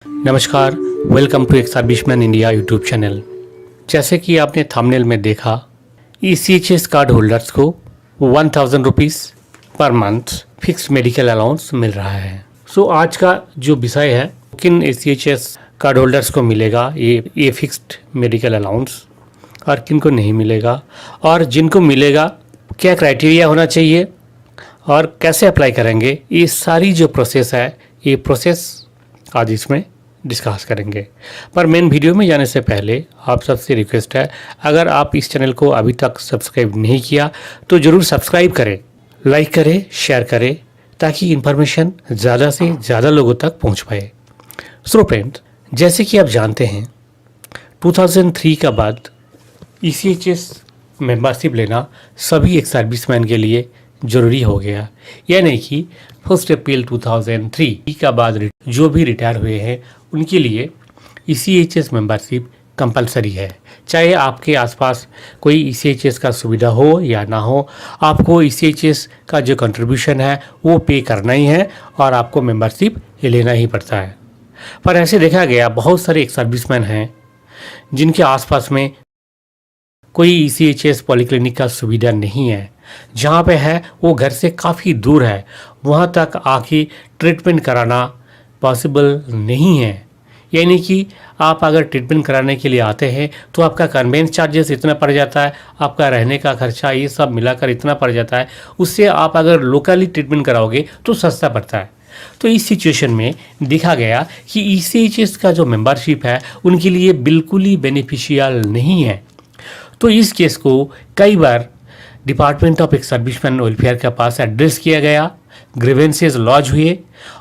नमस्कार, welcome to एक serviceman India YouTube channel. जैसे कि आपने थंबनेल में देखा, ECHS कार्ड होल्डर्स को 1000 रुपीज़ पर मंथ फिक्स मेडिकल अलाउंस मिल रहा है। सो आज का जो विषय है, किन ECHS कार्ड होल्डर्स को मिलेगा ये फिक्स्ड मेडिकल अलाउंस और किन को नहीं मिलेगा, और जिनको मिलेगा क्या क्राइटेरिया होना चाहिए और कैसे अप्लाई करेंगे, ये सारी जो प्रोसेस है, ये प्रोसेस आज इसमें डिस्कस करेंगे। पर मेन वीडियो में जाने से पहले आप सबसे रिक्वेस्ट है, अगर आप इस चैनल को अभी तक सब्सक्राइब नहीं किया तो ज़रूर सब्सक्राइब करें, लाइक करें, शेयर करें, ताकि इन्फॉर्मेशन ज़्यादा से ज़्यादा लोगों तक पहुंच पाए। सो फ्रेंड्स, जैसे कि आप जानते हैं 2003 का बाद ECHS मेंबरशिप लेना सभी एक सर्विसमैन के लिए ज़रूरी हो गया। यानी कि 1 अप्रैल 2003 का बाद जो भी रिटायर हुए हैं उनके लिए ECHS मेंबरशिप कंपलसरी है। चाहे आपके आसपास कोई ECHS का सुविधा हो या ना हो, आपको ECHS का जो कंट्रीब्यूशन है वो पे करना ही है और आपको मेंबरशिप लेना ही पड़ता है। पर ऐसे देखा गया बहुत सारे एक सर्विसमैन हैं जिनके आसपास में कोई ECHS पॉलीक्लिनिक का सुविधा नहीं है, जहाँ पे है वो घर से काफ़ी दूर है, वहाँ तक आके ट्रीटमेंट कराना पॉसिबल नहीं है। यानी कि आप अगर ट्रीटमेंट कराने के लिए आते हैं तो आपका कन्वेंस चार्जेस इतना पड़ जाता है, आपका रहने का खर्चा ये सब मिलाकर इतना पड़ जाता है, उससे आप अगर लोकली ट्रीटमेंट कराओगे तो सस्ता पड़ता है। तो इस सिचुएशन में देखा गया कि ECHS का जो मेंबरशिप है उनके लिए बिल्कुल ही बेनिफिशियल नहीं है। तो इस केस को कई बार डिपार्टमेंट ऑफ एक सर्विसमैन वेलफेयर के पास एड्रेस किया गया, ग्रीवेंसेस लॉन्च हुए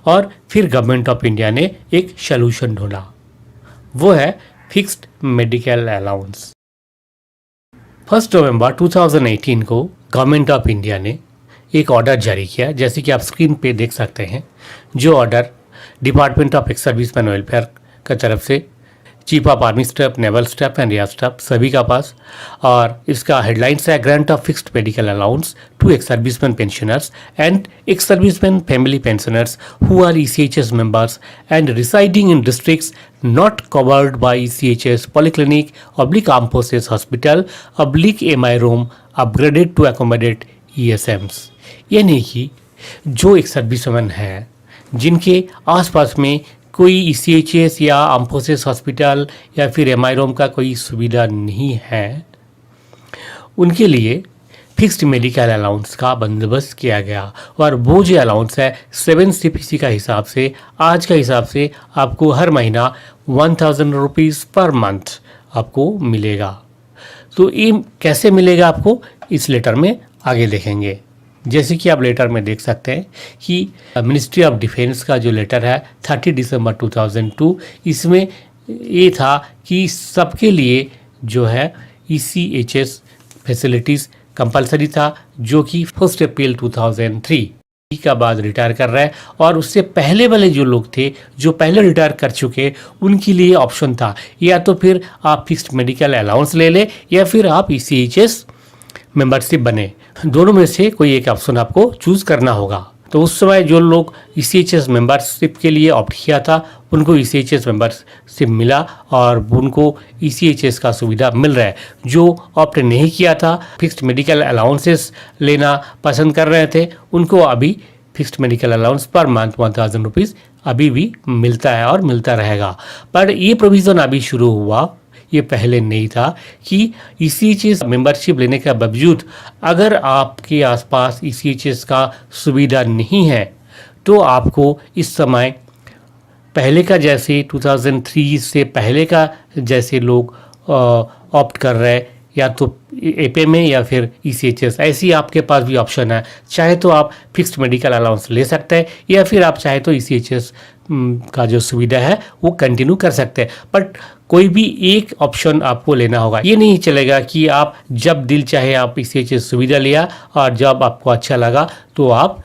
और फिर गवर्नमेंट ऑफ इंडिया ने एक सॉल्यूशन ढूंढा, वो है फिक्स्ड मेडिकल अलाउंस। 1 नवंबर 2018 को गवर्नमेंट ऑफ इंडिया ने एक ऑर्डर जारी किया, जैसे कि आप स्क्रीन पे देख सकते हैं। जो order department of ex serviceman welfare की तरफ से chief of army staff, naval staff and air staff सभी का पास, और इसका हेडलाइंस है grant of fixed medical allowance to ex serviceman pensioners and ex serviceman family pensioners who are ECHS members and residing in districts not covered by ECHS polyclinic / armed forces hospital / MI room upgraded to accommodate ESMs। यानी कि जो एक serviceman है जिनके आसपास में कोई ECHS या आर्म फोर्सेस हॉस्पिटल या फिर MI रोम का कोई सुविधा नहीं है, उनके लिए फिक्स्ड मेडिकल अलाउंस का बंदोबस्त किया गया। और वो जो अलाउंस है 7 CPC का हिसाब से, आज का हिसाब से आपको हर महीना 1000 रुपीज़ पर मंथ आपको मिलेगा। तो ये कैसे मिलेगा आपको, इस लेटर में आगे देखेंगे। जैसे कि आप लेटर में देख सकते हैं कि मिनिस्ट्री ऑफ डिफेंस का जो लेटर है 30 दिसंबर 2002, इसमें ये था कि सबके लिए जो है ECHS फैसिलिटीज़ कंपलसरी था, जो कि 1 अप्रैल 2003 का बाद रिटायर कर रहा है। और उससे पहले वाले जो लोग थे जो पहले रिटायर कर चुके, उनके लिए ऑप्शन था, या तो फिर आप फिक्स्ड मेडिकल अलाउंस ले लें या फिर आप ECHS मेंबरशिप बने। दोनों में से कोई एक ऑप्शन आपको चूज़ करना होगा। तो उस समय जो लोग ECHS मेंबरशिप के लिए ऑप्ट किया था उनको ECHS मेंबरशिप मिला और उनको ECHS का सुविधा मिल रहा है। जो ऑप्ट नहीं किया था, फिक्स्ड मेडिकल अलाउंसेस लेना पसंद कर रहे थे, उनको अभी fixed medical allowance per month 1000 rupees अभी भी मिलता है और मिलता रहेगा। पर ये प्रोविज़न अभी शुरू हुआ, ये पहले नहीं था कि ECHS मेंबरशिप लेने के बावजूद अगर आपके आसपास ECHS का सुविधा नहीं है तो आपको इस समय पहले का जैसे 2003 से पहले का जैसे लोग ऑप्ट कर रहे हैं, या तो APMA या फिर ECHS, ऐसी आपके पास भी ऑप्शन है। चाहे तो आप फिक्स्ड मेडिकल अलाउंस ले सकते हैं या फिर आप चाहे तो ECHS का जो सुविधा है वो कंटिन्यू कर सकते हैं। बट कोई भी एक ऑप्शन आपको लेना होगा। ये नहीं चलेगा कि आप जब दिल चाहे आप ECHS सुविधा लिया और जब आपको अच्छा लगा तो आप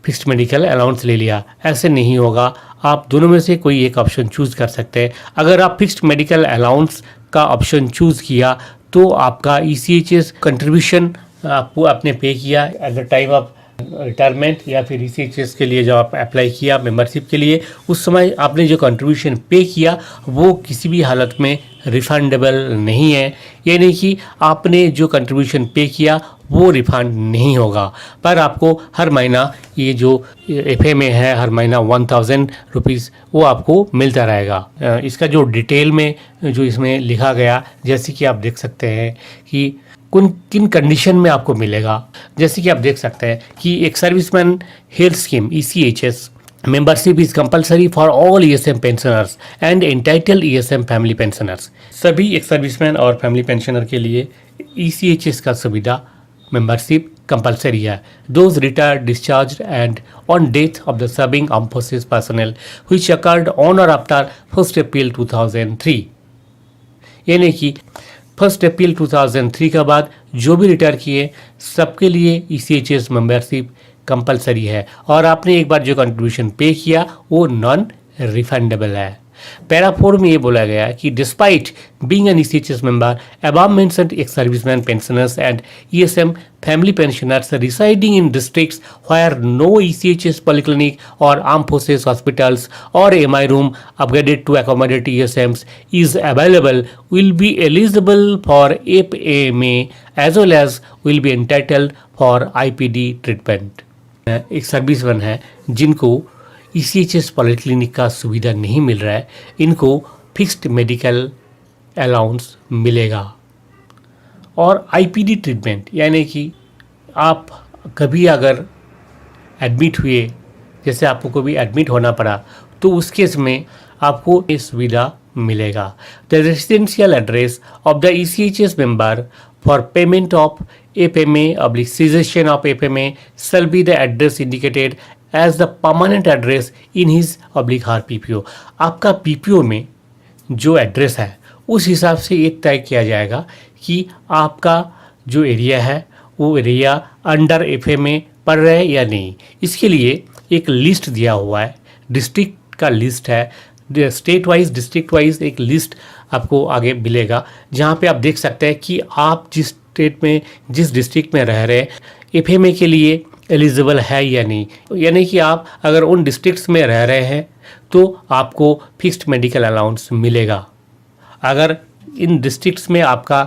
फिक्स्ड मेडिकल अलाउंस ले लिया, ऐसे नहीं होगा। आप दोनों में से कोई एक ऑप्शन चूज़ कर सकते हैं। अगर आप फिक्स्ड मेडिकल अलाउंस का ऑप्शन चूज़ किया तो आपका ECHS कंट्रीब्यूशन आपको आपने पे किया at the time of retirement या फिर ECHS के लिए जब आप अप्लाई किया मेंबरशिप के लिए, उस समय आपने जो कंट्रीब्यूशन पे किया वो किसी भी हालत में रिफंडेबल नहीं है। ये नहीं कि आपने जो कंट्रीब्यूशन पे किया वो रिफंड नहीं होगा, पर आपको हर महीना ये जो FMA है हर महीना 1000 रुपीज़ वो आपको मिलता रहेगा। इसका जो डिटेल में जो इसमें लिखा गया, जैसे कि आप देख सकते हैं कि किन कंडीशन में आपको मिलेगा। जैसे कि आप देख सकते हैं कि एक serviceman health scheme ECHS membership is compulsory for all ESM pensioners and entitled ESM family pensioners. सभी एक सर्विसमैन और फैमिली पेंशनर के लिए ECHS का सुविधा मेंबरशिप कंपलसरी है। Those retired discharge and on death of the serving armed forces personal which occurred on और after 1 अप्रैल 2003। यानी कि 1 अप्रैल 2003 के बाद जो भी रिटायर किए सबके लिए ECHS मेंबरशिप कंपलसरी है, और आपने एक बार जो कंट्रीब्यूशन पे किया वो नॉन रिफंडेबल है। पैरा 4 में ये बोला गया है कि despite being an ECHS member above mentioned ex servicemen pensioners and ESM family pensioners residing in districts where no ECHS polyclinic or armed forces hospitals or MI room upgraded to accommodate ESMs is available will be eligible for FMA as well as will be entitled for IPD treatment। एक serviceman है जिनको ECHS polyclinic का सुविधा नहीं मिल रहा है, इनको fixed medical allowance मिलेगा। और IPD ट्रीटमेंट यानी कि आप कभी अगर एडमिट हुए, जैसे आपको कभी एडमिट होना पड़ा, तो उस केस में आपको ये सुविधा मिलेगा। The residential address of the ECHS member for payment of FMA cessation of FMA shall be the address indicated as the permanent address in his her PPO। आपका PPO में जो एड्रेस है उस हिसाब से ये तय किया जाएगा कि आपका जो एरिया है वो एरिया अंडर FMA पड़ रहा है या नहीं। इसके लिए एक लिस्ट दिया हुआ है, डिस्ट्रिक्ट का लिस्ट है, स्टेट वाइज डिस्ट्रिक्ट वाइज एक लिस्ट आपको आगे मिलेगा, जहाँ पे आप देख सकते हैं कि आप जिस स्टेट में जिस डिस्ट्रिक्ट में रह रहे हैं FMA के लिए एलिजिबल है या नहीं। यानी कि आप अगर उन डिस्ट्रिक्ट्स में रह रहे हैं तो आपको फिक्स्ड मेडिकल अलाउंस मिलेगा। अगर इन डिस्ट्रिक्ट्स में आपका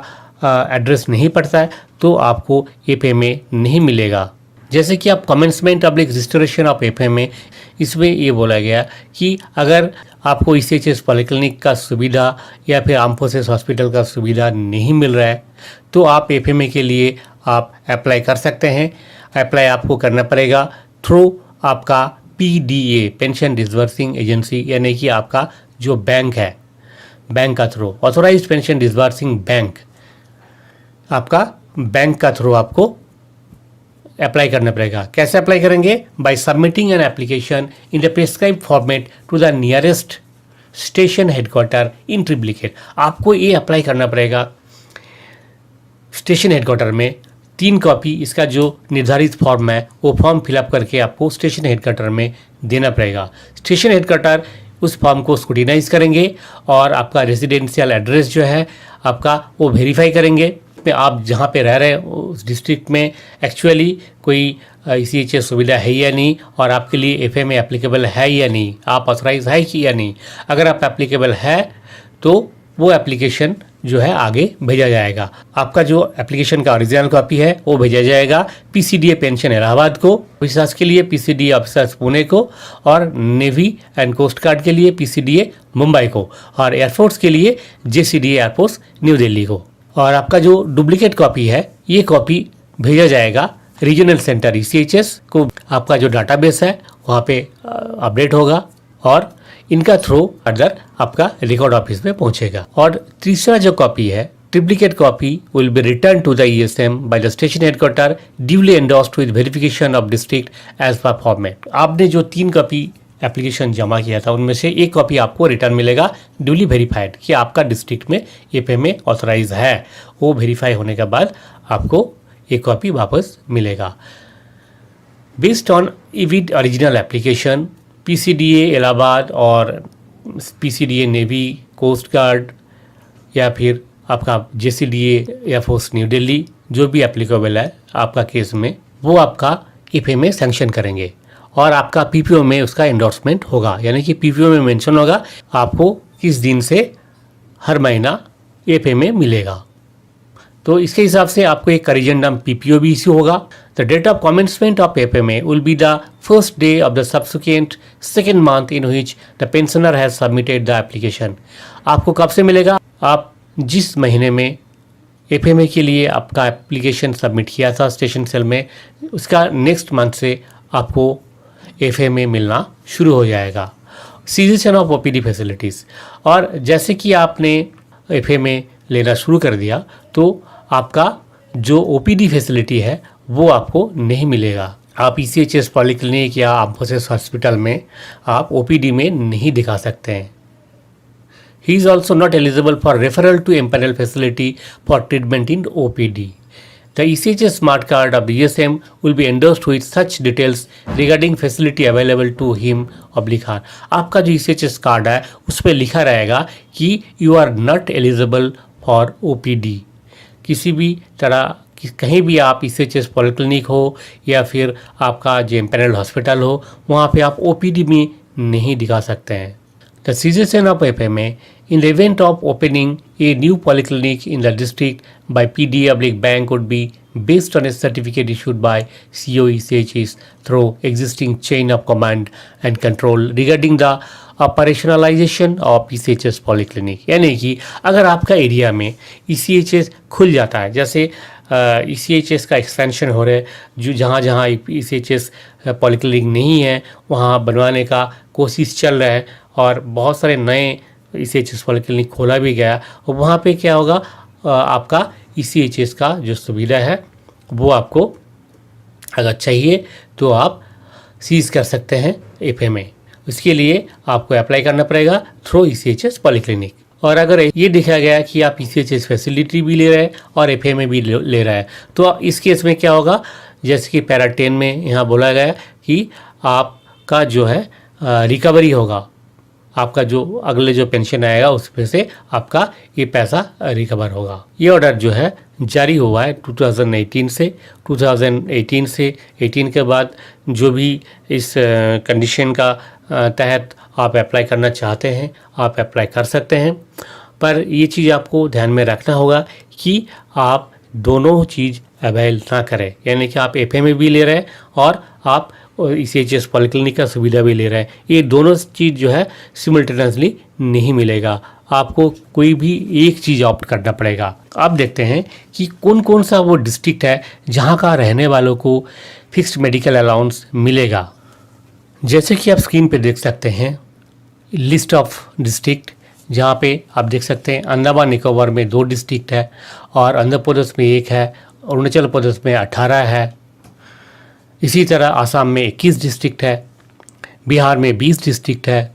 एड्रेस नहीं पड़ता है तो आपको FMA नहीं मिलेगा। जैसे कि आप commencement of registration of FMA, इसमें ये बोला गया कि अगर आपको ECHS पॉलीक्लिनिक का सुविधा या फिर आर्म फोर्सेस हॉस्पिटल का सुविधा नहीं मिल रहा है तो आप FMA के लिए आप अप्लाई कर सकते हैं। अप्लाई आपको करना पड़ेगा थ्रू आपका PDA पेंशन डिसबर्सिंग एजेंसी, यानी कि आपका जो बैंक है, बैंक का through authorised pension disbursing bank, आपका बैंक का थ्रू आपको अप्लाई करना पड़ेगा। कैसे अप्लाई करेंगे? By submitting an application in the prescribe format to the nearest station headquarter in triplicate. आपको ये अप्लाई करना पड़ेगा स्टेशन हेडक्वार्टर में 3 कॉपी इसका जो निर्धारित फॉर्म है वो फॉर्म फिलअप करके आपको स्टेशन हेडक्वार्टर में देना पड़ेगा। स्टेशन हेडक्वार्टर उस फॉर्म को स्क्रूटिनाइज करेंगे और आपका रेजिडेंशियल एड्रेस जो है आपका वो वेरीफाई करेंगे। आप जहाँ पे रह रहे हैं उस डिस्ट्रिक्ट में एक्चुअली कोई ECHS सुविधा है या नहीं, और आपके लिए FMA एप्लीकेबल है या नहीं, आप ऑथराइज है कि या नहीं। अगर आप एप्लीकेबल है तो वो एप्लीकेशन जो है आगे भेजा जाएगा। आपका जो एप्लीकेशन का ओरिजिनल कॉपी है वो भेजा जाएगा PCDA पेंशन इलाहाबाद को, ऑफिसर्स के लिए PCDA ऑफिसर्स पुणे को, और नेवी एंड कोस्ट गार्ड के लिए PCDA मुंबई को, और एयरफोर्स के लिए JCDA एयरफोर्स न्यू दिल्ली को। और आपका जो डुप्लीकेट कॉपी है ये कॉपी भेजा जाएगा रीजनल सेंटर ECHS को। आपका जो डाटाबेस है वहाँ पे अपडेट होगा और इनका थ्रू फर्दर आपका रिकॉर्ड ऑफिस में पहुँचेगा। और तीसरा जो कॉपी है triplicate copy will be return to the ESM by the station headquarter duly endorsed with verification of district as per format. आपने जो 3 कॉपी एप्लीकेशन जमा किया था उनमें से एक कॉपी आपको रिटर्न मिलेगा ड्यूली वेरीफाइड कि आपका डिस्ट्रिक्ट में FMA ऑथराइज है। वो वेरीफाई होने के बाद आपको एक कॉपी वापस मिलेगा। बेस्ड ऑन इविड ओरिजिनल एप्लीकेशन PCDA इलाहाबाद और PCDA नेवी कोस्ट गार्ड या फिर आपका JCDA एयरफोर्स न्यू दिल्ली जो भी एप्लीकेबल है आपका केस में, वो आपका एफएमए सैंक्शन करेंगे और आपका पीपीओ में उसका एंडोर्समेंट होगा, यानी कि पीपीओ में मेंशन होगा आपको किस दिन से हर महीना एफएमए मिलेगा। तो इसके हिसाब से आपको एक करिजेंडम पीपीओ भी इश्यू होगा। The date of commencement of FMA will be the first day of the subsequent second month in which the pensioner has submitted the application. आपको कब से मिलेगा? आप जिस महीने में एफएमए के लिए आपका एप्लीकेशन सबमिट किया था स्टेशन सेल में, उसका नेक्स्ट मंथ से आपको एफएमए मिलना शुरू हो जाएगा। सीजेशन ऑफ ओपीडी फैसिलिटीज़, और जैसे कि आपने एफएमए लेना शुरू कर दिया तो आपका जो ओपीडी फैसिलिटी है वो आपको नहीं मिलेगा। आप ईसीएचएस पॉलीक्लिनिक या आम्फोसिस हॉस्पिटल में आप ओपीडी में नहीं दिखा सकते हैं। He is also not eligible for referral to empanel facility for treatment in OPD. The ECHS smart card of the ESM will be endorsed with such details regarding facility available to him / her। आपका जो ECHS card है उस पर लिखा रहेगा कि you are not eligible for OPD। किसी भी तरह कहीं भी आप ECHS पॉलीक्लिनिक हो या फिर आपका जो एम्पैनल हॉस्पिटल हो, वहाँ पे आप OPD में नहीं दिखा सकते हैं। The cessation of FMA in the event of opening a new polyclinic in the district by PD/bank would be based on a certificate issued by COECHS through existing chain of command and control regarding the operationalization of ECHS polyclinic। यानी कि अगर आपका area में ECHS खुल जाता है, जैसे ECHS का एक्सपेंशन हो रहा है, जो जहाँ जहाँ ECHS पॉलीक्लिनिक नहीं है वहाँ बनवाने का कोशिश चल रहा है और बहुत सारे नए ECHS पॉलीक्लिनिक खोला भी गया, और वहाँ पे क्या होगा, आपका ECHS का जो सुविधा है वो आपको अगर चाहिए तो आप सीज़ कर सकते हैं एफएमए। इसके लिए आपको अप्लाई करना पड़ेगा थ्रू ECHS पॉलीक्लिनिक। और अगर ये देखा गया कि आप ECHS फैसिलिटी भी ले रहे हैं और एफएमए भी ले रहे हैं, तो इस केस में क्या होगा, जैसे कि पैरा 10 में यहाँ बोला गया कि आपका जो है रिकवरी होगा, आपका जो अगले जो पेंशन आएगा उसमें से आपका ये पैसा रिकवर होगा। ये ऑर्डर जो है जारी हुआ है 2018 से। 2018 से 18 के बाद जो भी इस कंडीशन का तहत आप अप्लाई करना चाहते हैं आप अप्लाई कर सकते हैं, पर ये चीज़ आपको ध्यान में रखना होगा कि आप दोनों चीज़ अवेल ना करें, यानी कि आप एफएमए भी ले रहे हैं और आप ECHS पॉलीक्लिनिक का सुविधा भी ले रहे हैं। ये दोनों चीज़ जो है सिमल्टेनियसली नहीं मिलेगा, आपको कोई भी एक चीज़ ऑप्ट करना पड़ेगा। आप देखते हैं कि कौन कौन सा वो डिस्ट्रिक्ट है जहाँ का रहने वालों को फिक्स्ड मेडिकल अलाउंस मिलेगा। जैसे कि आप स्क्रीन पे देख सकते हैं लिस्ट ऑफ डिस्ट्रिक्ट, जहाँ पे आप देख सकते हैं अंडमान निकोबार में 2 डिस्ट्रिक्ट है और आंध्र प्रदेश में 1 है, अरुणाचल प्रदेश में 18 है, इसी तरह आसाम में 21 डिस्ट्रिक्ट है, बिहार में 20 डिस्ट्रिक्ट है,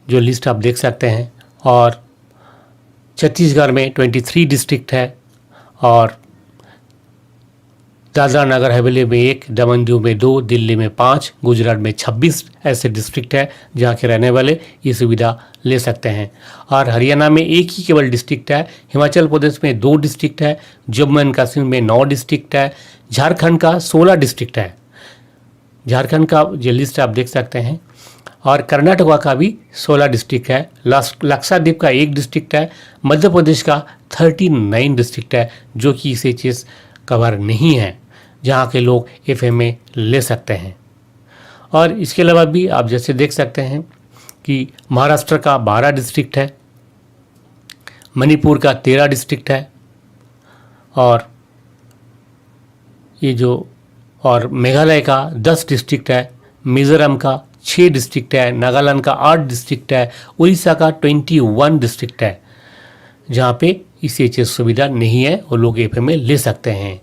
जो लिस्ट आप देख सकते हैं, और छत्तीसगढ़ में 23 डिस्ट्रिक्ट है, और दादरा नगर हवेली में 1, दमन दीव में 2, दिल्ली में 5, गुजरात में 26 ऐसे डिस्ट्रिक्ट है जहाँ के रहने वाले ये सुविधा ले सकते हैं। और हरियाणा में 1 ही केवल डिस्ट्रिक्ट है, हिमाचल प्रदेश में 2 डिस्ट्रिक्ट है, जम्मू एंड कश्मीर में 9 डिस्ट्रिक्ट है, झारखंड का 16 डिस्ट्रिक्ट है, झारखंड का जो लिस्ट आप देख सकते हैं, और कर्नाटक का भी 16 डिस्ट्रिक्ट है, लक्षद्वीप का 1 डिस्ट्रिक्ट है, मध्य प्रदेश का 39 डिस्ट्रिक्ट है जो कि इसे चीज़ कवर नहीं है, जहाँ के लोग एफएमए ले सकते हैं। और इसके अलावा भी आप जैसे देख सकते हैं कि महाराष्ट्र का 12 डिस्ट्रिक्ट है, मणिपुर का 13 डिस्ट्रिक्ट है, और ये जो और मेघालय का 10 डिस्ट्रिक्ट है, मिज़ोरम का 6 डिस्ट्रिक्ट है, नागालैंड का 8 डिस्ट्रिक्ट है, उड़ीसा का 21 डिस्ट्रिक्ट है जहाँ पे ECHS सुविधा नहीं है और लोग एफएमए ले सकते हैं।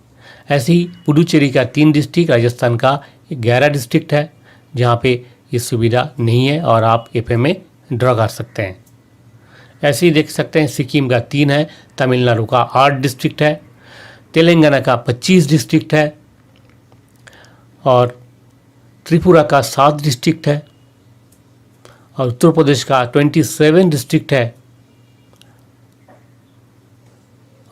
ऐसे ही पुडुचेरी का 3 डिस्ट्रिक्ट, राजस्थान का 11 डिस्ट्रिक्ट है जहाँ पे ये सुविधा नहीं है और आप एफएमए ड्रॉ कर सकते हैं। ऐसे ही देख सकते हैं सिक्किम का 3 है, तमिलनाडु का 8 डिस्ट्रिक्ट है, तेलंगाना का 25 डिस्ट्रिक्ट है, और त्रिपुरा का 7 डिस्ट्रिक्ट है, और उत्तर प्रदेश का 27 डिस्ट्रिक्ट है,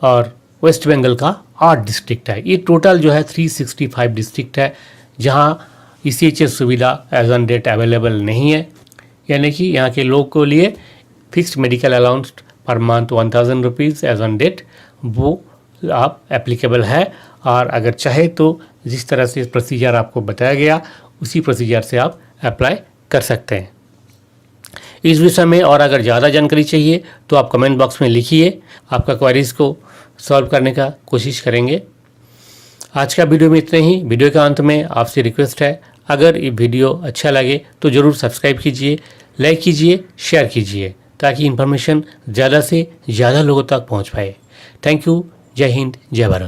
और वेस्ट बंगाल का 8 डिस्ट्रिक्ट है। ये टोटल जो है 365 डिस्ट्रिक्ट है जहाँ ECHS सुविधा एज ऑन डेट अवेलेबल नहीं है, यानी कि यहाँ के लोग को लिए fixed medical allowance per month 1000 rupees as on date वो आप एप्लीकेबल है। और अगर चाहे तो जिस तरह से प्रोसीजर आपको बताया गया उसी प्रोसीजर से आप अप्लाई कर सकते हैं। इस विषय में और अगर ज़्यादा जानकारी चाहिए तो आप कमेंट बॉक्स में लिखिए, आपका क्वेरीज़ को सॉल्व करने का कोशिश करेंगे। आज का वीडियो में इतना ही। वीडियो के अंत में आपसे रिक्वेस्ट है, अगर ये वीडियो अच्छा लगे तो ज़रूर सब्सक्राइब कीजिए, लाइक कीजिए, शेयर कीजिए ताकि इन्फॉर्मेशन ज़्यादा से ज़्यादा लोगों तक पहुंच पाए। Thank you. जय हिंद, जय भारत।